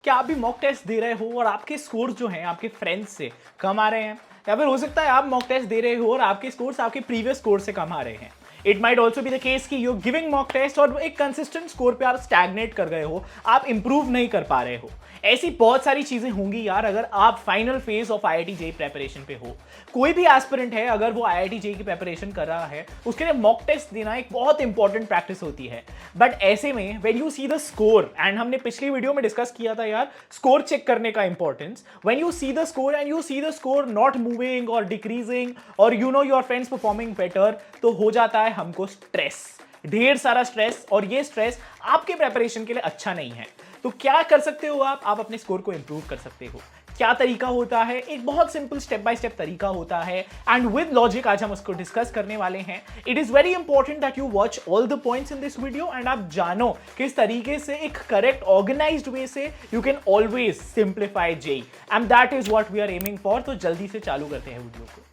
क्या आप भी मॉक टेस्ट दे रहे हो और आपके स्कोर्स जो हैं आपके फ्रेंड्स से कम आ रहे हैं, या फिर हो सकता है आप मॉक टेस्ट दे रहे हो और आपके स्कोर्स आपके प्रीवियस स्कोर से कम आ रहे हैं। It might also be the case कि यू गिविंग मॉक टेस्ट और एक कंसिस्टेंट स्कोर पे आप स्टैग्नेट कर गए हो, आप इंप्रूव नहीं कर पा रहे हो। ऐसी बहुत सारी चीजें होंगी यार अगर आप final phase of IIT JEE preparation पे हो। कोई भी एस्पिरेंट है अगर वो आईआईटी जेईई की प्रेपरेशन कर रहा है, उसके लिए मॉक टेस्ट देना एक बहुत इंपॉर्टेंट प्रैक्टिस होती है। बट ऐसे में when you see the score, and हमने पिछली वीडियो में डिस्कस किया था यार स्कोर चेक करने का importance, when you see the score and you see the score not moving और डिक्रीजिंग और you know your friends performing better, तो हो जाता है हमको स्ट्रेस, ढेर सारा स्ट्रेस। और ये स्ट्रेस आपके प्रेपरेशन के लिए अच्छा नहीं है। तो क्या कर सकते हो आप अपने स्कोर को इंप्रूव कर सकते हो। क्या तरीका होता है? एक बहुत सिंपल स्टेप बाय स्टेप तरीका होता है, एंड विद लॉजिक आज हम उसको डिस्कस करने वाले हैं। It is very important that you watch all the points in this video and आप जानो किस तरीके से एक करेक्ट ऑर्गेनाइज्ड वे से you can always simplify JEE, and that is what we are aiming for. तो जल्दी से चालू करते हैं वीडियो को।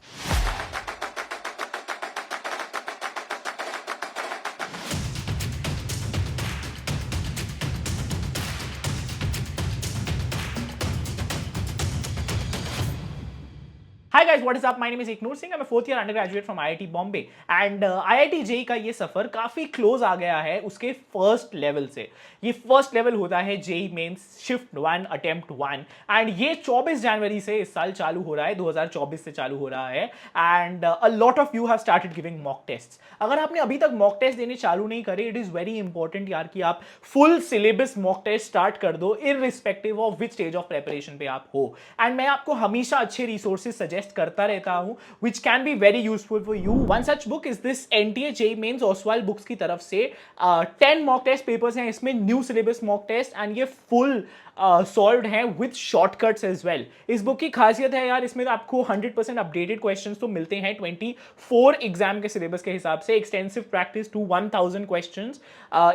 Hi guys, what is up? My name is Iknoor Singh. I'm a fourth year undergraduate from IIT Bombay and IIT JEE का ये सफर काफी क्लोज आ गया है उसके फर्स्ट लेवल से। ये फर्स्ट लेवल होता है JEE Mains shift 1 attempt 1 and ये 24 जनवरी से इस साल चालू हो रहा है, 2024 से चालू हो रहा है। And a lot of you have started giving mock test. अगर आपने अभी तक मॉक टेस्ट देने चालू नहीं करे, इट इज वेरी इंपॉर्टेंट यार कि आप full syllabus mock test start कर दो, irrespective of which stage of preparation पे आप हो। एंड मैं आपको हमेशा अच्छे रिसोर्सेज सजेस्ट करता रहता हूं which can be very useful for you. One such book is this NTA JEE Mains Oswal Books की तरफ से 10 मॉक टेस्ट पेपर्स हैं इसमें, new syllabus mock test, and ये फुल सॉल्व्ड है विद शॉर्टकट्स एज वेल। इस book की खासियत है यार इसमें आपको 100% अपडेटेड क्वेश्चंस तो मिलते हैं 24 एग्जाम के सिलेबस के हिसाब से, extensive practice to 1000 questions.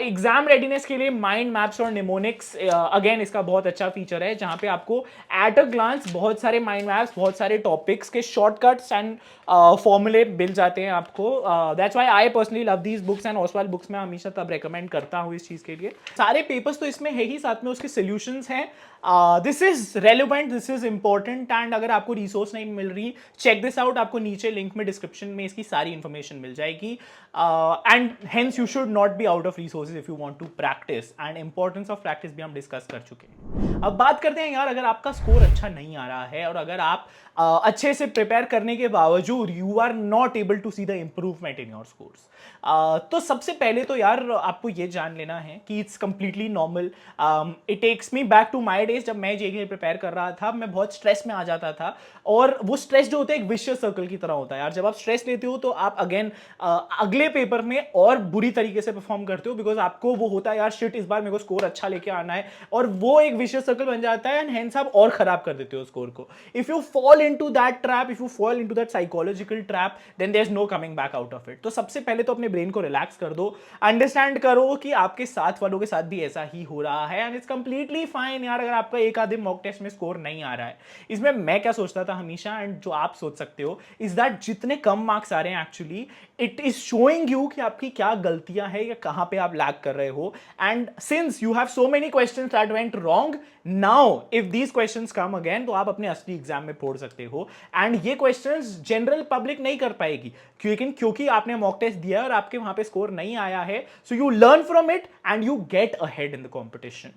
Exam readiness के लिए माइंड मैप्स और निमोनिक्स अगेन इसका बहुत अच्छा फीचर है, जहां पे आपको एट अ ग्लांस बहुत सारे माइंड मैप्स, बहुत सारे टॉपिक्स के शॉर्टकट्स एंड फॉर्मूले मिल जाते हैं आपको। That's why I personally love these books and Oswal books मैं हमेशा तब रेकमेंड करता हूँ इस चीज के लिए। सारे पेपर्स तो इसमें है ही, साथ में उसके सोल्यूशंस हैं। This is relevant, this is important, and अगर आपको रिसोर्स नहीं मिल रही, चेक दिस आउट। आपको नीचे लिंक में डिस्क्रिप्शन में इसकी सारी इंफॉर्मेशन मिल जाएगी। And hence you should not be out of resources if you want to practice, and importance of practice भी हम डिस्कस कर चुके हैं। अब बात करते हैं यार अगर आपका स्कोर अच्छा नहीं आ रहा है और अगर आप अच्छे से प्रिपेयर करने के बावजूद you are not able to see the improvement in your scores, तो सबसे पहले तो यार आपको ये जान लेना है कि it's completely normal. It takes me back to my days जब मैं जेईई प्रिपेयर कर रहा था। मैं बहुत स्ट्रेस में आ जाता था, और वो स्ट्रेस जो होता है एक विशियस सर्कल की तरह होता है यार। जब आप स्ट्रेस लेते हो तो आप अगेन अगले पेपर में और बुरी तरीके से परफॉर्म करते हो, बिकॉज आपको वो होता है यार शिट इस बार मेरे को स्कोर अच्छा लेके आना है, और वो एक विशियस सर्कल बन जाता है, एंड हेंस आप और खराब कर देते हो स्कोर को। If you fall into that trap, if you fall into that psychological trap, then there is no coming back out of it. तो सबसे पहले तो अपने ब्रेन को रिलैक्स कर दो, अंडरस्टैंड करो कि आपके साथ वालों के साथ भी ऐसा ही हो रहा है, एंड इट्स कंप्लीटली फाइन यार अगर आपका एक आधे मॉक टेस्ट में स्कोर नहीं आ रहा है। इसमें मैं क्या सोचता था हमेशा, एंड जो आप सोच सकते हो, इज दैट जितने कम मार्क्स आ रहे हैं actually it is showing you कि आपकी क्या गलतियां हैं या कहां पे आप लैग कर रहे हो। And since you have so many questions that went wrong, now if these questions come again, तो आप अपने असली एग्जाम में फोड़ सकते हो। एंड ये क्वेश्चंस जनरल पब्लिक नहीं कर पाएगी, क्योंकि आपने मॉक टेस्ट दिया है और आपके वहां पे स्कोर नहीं आया है। So you learn from it and you get ahead in the competition,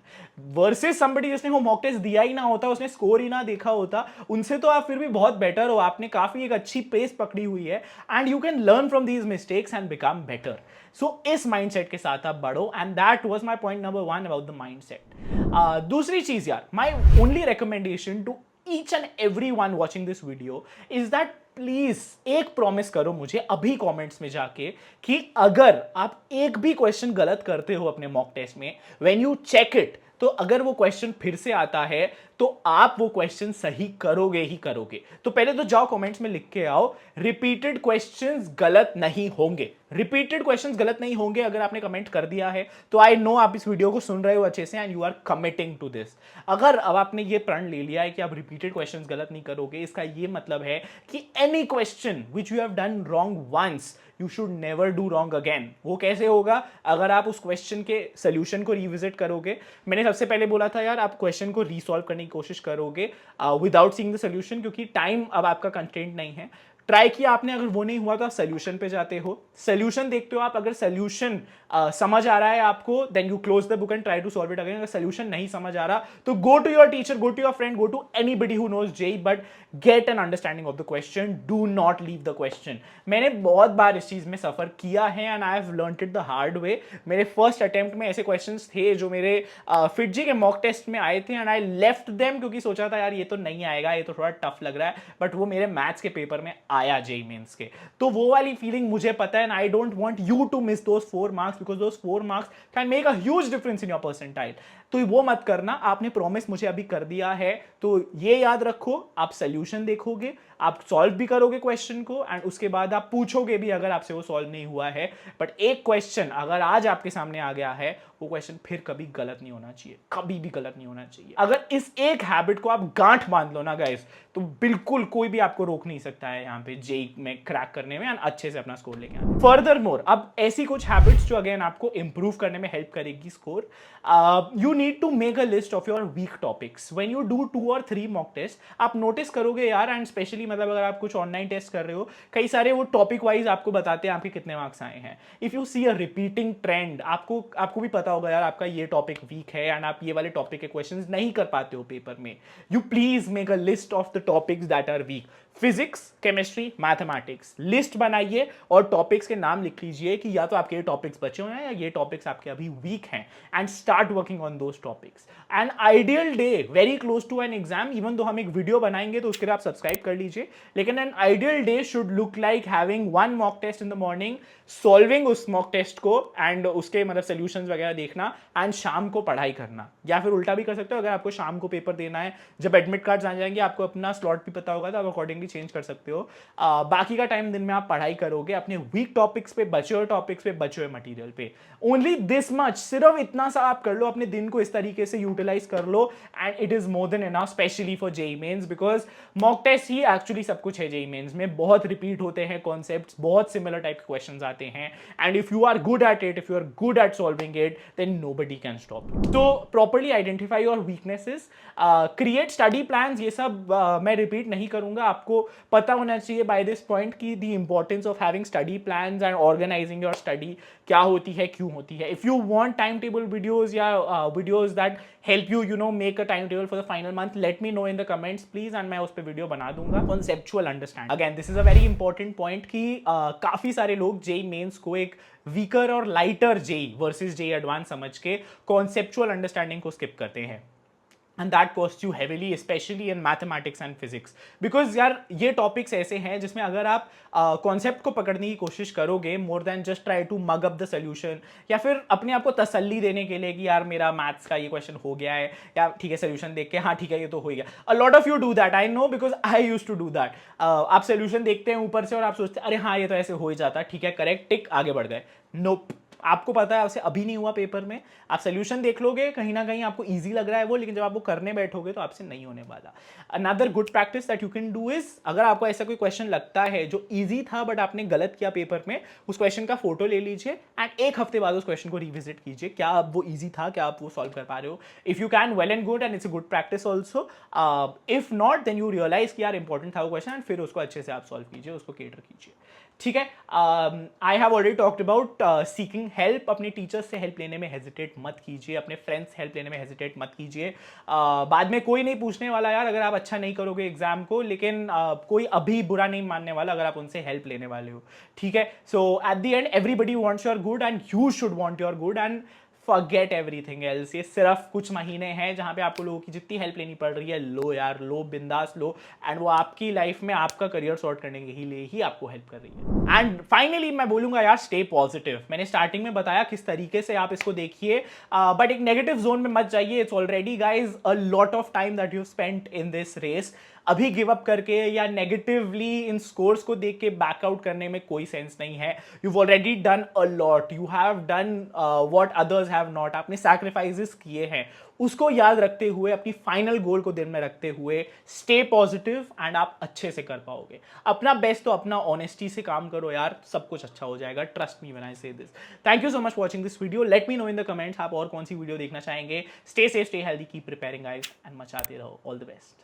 versus somebody जिसने वो मॉक टेस्ट दिया ही ना होता, उसने स्कोर ही ना देखा होता, उनसे तो आप फिर भी बहुत बेटर हो, आपने काफी एक अच्छी पेस पकड़ी हुई है, and you can learn from these mistakes and become better. So इस माइंडसेट के साथ आप बढ़ो, and that was my point number 1 about the mindset. दूसरी चीज यार, my only recommendation to each and everyone watching this video is that please एक promise करो मुझे अभी कमेंट्स में जाके कि अगर आप एक भी क्वेश्चन गलत करते हो अपने मॉक टेस्ट में, व्हेन यू चेक इट, तो अगर वो क्वेश्चन फिर से आता है तो आप वो क्वेश्चन सही करोगे ही करोगे। तो पहले तो जाओ कमेंट्स में लिख के आओ, रिपीटेड क्वेश्चंस गलत नहीं होंगे। रिपीटेड क्वेश्चंस गलत नहीं होंगे अगर आपने कमेंट कर दिया है तो आई नो आप इस वीडियो को सुन रहे हो अच्छे से and you are committing to this. अगर अब आपने ये प्रण ले लिया है कि आप रिपीटेड क्वेश्चंस गलत नहीं करोगे, इसका ये मतलब है कि any question which you have done wrong once you should never do wrong again. वो कैसे होगा? अगर आप उस क्वेश्चन के सोल्यूशन को रिविजिट करोगे। मैंने सबसे पहले बोला था यार आप क्वेश्चन को रीसॉल्व करने की कोशिश करोगे विदाउट सीइंग द सोल्यूशन, क्योंकि टाइम अब आपका कंस्ट्रेंट नहीं है। ट्राई किया आपने, अगर वो नहीं हुआ तो आप सोल्यूशन पे जाते हो, सोल्यूशन देखते हो आप, अगर सोल्यूशन समझ आ रहा है आपको then you close the book and try to solve it again. अगर सोल्यूशन नहीं समझ आ रहा तो go to your teacher, go to your friend, go to anybody who knows JEE, but get an understanding of the question, do not leave the question. मैंने बहुत बार इस चीज में सफर किया है and I have learned it the hard way. मेरे first attempt में ऐसे क्वेश्चंस थे जो मेरे फिटजी के मॉक टेस्ट में आए थे एंड आई लेफ्ट देम, क्योंकि सोचा था यार ये तो नहीं आएगा, ये तो थोड़ा टफ लग रहा है, बट वो मेरे मैथ्स के पेपर में आया जेई मेंस के। तो वो वाली फीलिंग मुझे पता है and I don't want you to miss those 4 marks because those 4 marks can make a huge difference in your percentile. तो वो मत करना, आपने प्रॉमिस मुझे अभी कर दिया है तो ये याद रखो, आप सोल्यूशन देखोगे, आप सॉल्व भी करोगे क्वेश्चन को एंड उसके बाद आप पूछोगे भी अगर आपसे वो सॉल्व नहीं हुआ है। बट एक क्वेश्चन अगर आज आपके सामने आ गया है वो क्वेश्चन फिर कभी गलत नहीं होना चाहिए, कभी भी गलत नहीं होना चाहिए। अगर इस एक हैबिट को आप गांठ बांध लो ना गाइस, तो बिल्कुल कोई भी आपको रोक नहीं सकता है यहाँ पे जेई में क्रैक करने में एंड अच्छे से अपना स्कोर लेके आना। फर्दर मोर, अब ऐसी कुछ हैबिट्स जो अगेन आपको इंप्रूव करने में हेल्प करेगी score. You need to make a list of your weak topics when you do 2 और 3 मॉक टेस्ट। आप नोटिस करोगे यार, एंड स्पेशली मतलब अगर आप कुछ ऑनलाइन टेस्ट कर रहे हो, कई सारे वो टॉपिक वाइज आपको बताते हैं आपके कितने मार्क्स आए हैं। If you see a repeating trend, आपको भी पता होगा यार आपका ये टॉपिक वीक है एंड आप ये वाले टॉपिक के क्वेश्चंस नहीं कर पाते हो पेपर में, you please make a list of the topics that are weak. Physics, chemistry, mathematics, list बनाइए और टॉपिक्स के नाम लिख लीजिए कि या तो आपके ये टॉपिक्स बचे हुए हैं या ये टॉपिक्स आपके अभी वीक हैं, and start working on those topics. An ideal day very close to an exam, even though हम एक वीडियो बनाएंगे तो उसके लिए आप सब्सक्राइब कर लीजिए, लेकिन an ideal day should look like having 1 mock test in the morning, solving उस मॉक टेस्ट को एंड उसके मतलब सोल्यूशंस वगैरह देखना, एंड शाम को पढ़ाई करना। या फिर उल्टा भी कर सकते हो, अगर आपको शाम को पेपर देना है, जब एडमिट कार्ड आ जाएंगे आपको अपना स्लॉट भी पता होगा तो आप अकॉर्डिंगली चेंज कर सकते हो। बाकी का टाइम दिन में आप पढ़ाई करोगे अपने वीक टॉपिक्स पे, बचे हुए टॉपिक्स पे, बचे हुए मटेरियल पे। ओनली दिस मच, सिर्फ इतना सा आप कर लो, अपने दिन को इस तरीके से यूटिलाइज कर लो and it is more than enough, specially for JEE Mains, because mock test ही एक्चुअली सब कुछ है। जेईई मेंस में बहुत रिपीट होते हैं कॉन्सेप्ट्स, बहुत सिमिलर टाइप के क्वेश्चंस आते हैं and if you are good at it, if you are good at solving it, then nobody can stop you. तो properly identify your weaknesses, create study plans, ये सब मैं रिपीट नहीं करूंगा, आपको पता होना चाहिए बाय दिस पॉइंट की the importance of having study plans and organising your study क्या होती है, क्यों होती है। If you want time table videos या videos that help you you know make a time table for the final month, let me know in the comments please, and मैं उस पर वीडियो बना दूंगा। Conceptual understanding, again this is a very important point कि काफी सारे लोग JEE mains को एक वीकर और lighter JEE versus JEE advance समझ के कॉन्सेप्चुअल अंडरस्टैंडिंग को स्किप करते हैं, and that costs you heavily, especially in mathematics and physics, because यार ये टॉपिक्स ऐसे हैं जिसमें अगर आप कॉन्सेप्ट को पकड़ने की कोशिश करोगे more than just try to mug up the solution, या फिर अपने आप को तसल्ली देने के लिए कि यार मेरा मैथ्स का ये क्वेश्चन हो गया है, या ठीक है सोल्यूशन देख के हाँ ठीक है ये तो हो गया। A lot of you do that, I know because I used to do that. आप सोल्यूशन देखते हैं ऊपर से और आप सोचते हैं अरे हाँ ये तो ऐसे हो ही जाता, ठीक है करेक्ट, टिक, आगे बढ़ गए। नोप, आपको पता है आपसे अभी नहीं हुआ पेपर में, आप सोल्यूशन देख लोगे कहीं ना कहीं आपको इजी लग रहा है वो, लेकिन जब आप वो करने बैठोगे तो आपसे नहीं होने वाला। Another good practice that you can do is, अगर आपको ऐसा कोई क्वेश्चन लगता है जो इजी था बट आपने गलत किया पेपर में, उस क्वेश्चन का फोटो ले लीजिए एंड एक हफ्ते बाद उस क्वेश्चन को रिविजिट कीजिए, क्या अब वो इजी था, क्या आप वो सॉल्व कर पा रहे हो। If you can, well and good, and it's a good practice also. If not then you realise कि यार इंपॉर्टेंट था वो क्वेश्चन, एंड फिर उसको अच्छे से आप सॉल्व कीजिए, उसको केटर कीजिए, ठीक है। I have already talked about seeking help, अपने टीचर्स से हेल्प लेने में हेजिटेट मत कीजिए, अपने फ्रेंड्स से हेल्प लेने में हेजिटेट मत कीजिए। बाद में कोई नहीं पूछने वाला यार अगर आप अच्छा नहीं करोगे एग्जाम को, लेकिन कोई अभी बुरा नहीं मानने वाला अगर आप उनसे हेल्प लेने वाले हो, ठीक है। So at the end everybody wants your good and you should want your good, and forget everything else. ये सिर्फ कुछ महीने हैं जहां पे आपको लोगों की जितनी हेल्प लेनी पड़ रही है लो यार, लो, बिंदास लो, एंड वो आपकी लाइफ में आपका करियर सॉर्ट करने के लिए ही आपको हेल्प कर रही है। एंड फाइनली मैं बोलूंगा यार स्टे पॉजिटिव। मैंने स्टार्टिंग में बताया किस तरीके से आप इसको देखिए, बट एक नेगेटिव जोन में मत जाइए। It's already guys a lot of time that you spent in this race. अभी गिव अप करके या नेगेटिवली इन स्कोर्स को देख के बैकआउट करने में कोई सेंस नहीं है। You already done a lot, you have done what others have not. आपने सैक्रिफाइसेस किए हैं, उसको याद रखते हुए, अपनी फाइनल गोल को दिन में रखते हुए स्टे पॉजिटिव एंड आप अच्छे से कर पाओगे। अपना बेस्ट तो अपना ऑनेस्टी से काम करो यार, सब कुछ अच्छा हो जाएगा, ट्रस्ट मी व्हेन आई से this. Thank you so much watching this video. Late me know in the comments आप और कौन सी वीडियो देखना चाहेंगे। Stay safe, stay healthy, keep preparing guys and मचाते रहो। All the best.